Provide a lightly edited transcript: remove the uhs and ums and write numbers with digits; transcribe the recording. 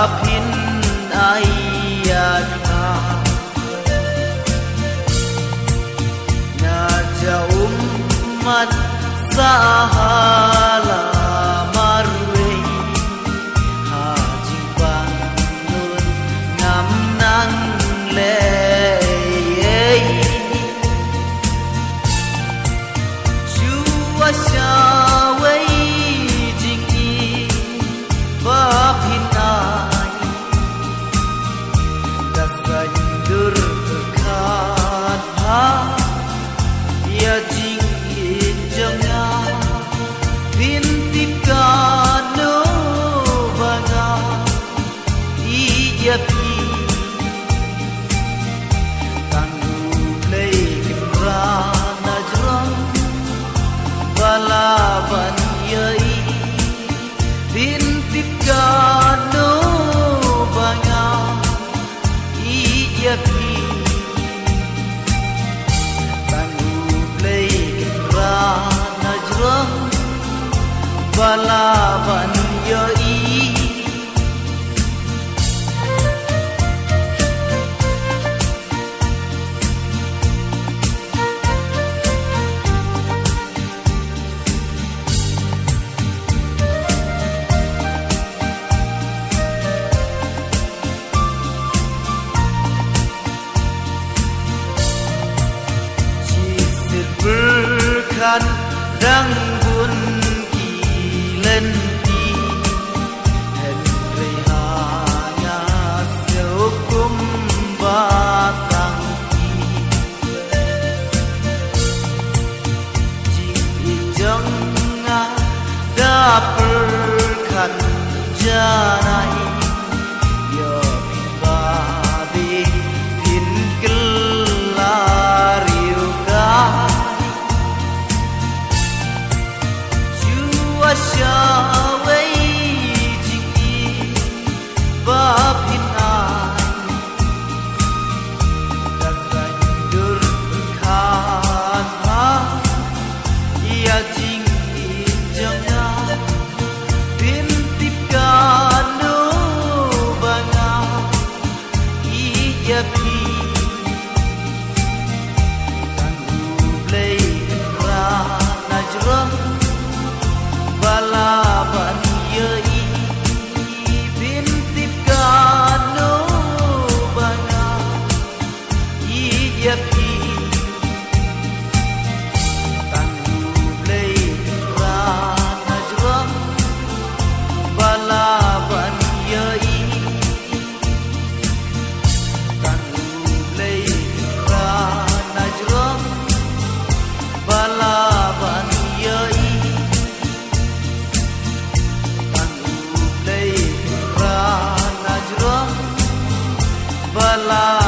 bapin ayatna naja umat sahala marwe haji bangun nam nang le chua shawai jingi bapin ai dasandur khat ha ya jing janga pintip kano banga iya pi tanggu play kimra najrong balaban yai pintip kano banga iya pi balaban yai Chisir berkat dang bun lên đi hẹn rây hanya siêu kum batang ki jing jang dapurkan janai ya bimbabi bin kelariuka shawai jingi bapin ai dasandur khan ha ya jing janga pintip kano banga iya pi tanggu play ra najrong balaban yai pintip kano banga iya pi tanggu play ra najrong balaban yai tanggu play ra najrong balaban yai bala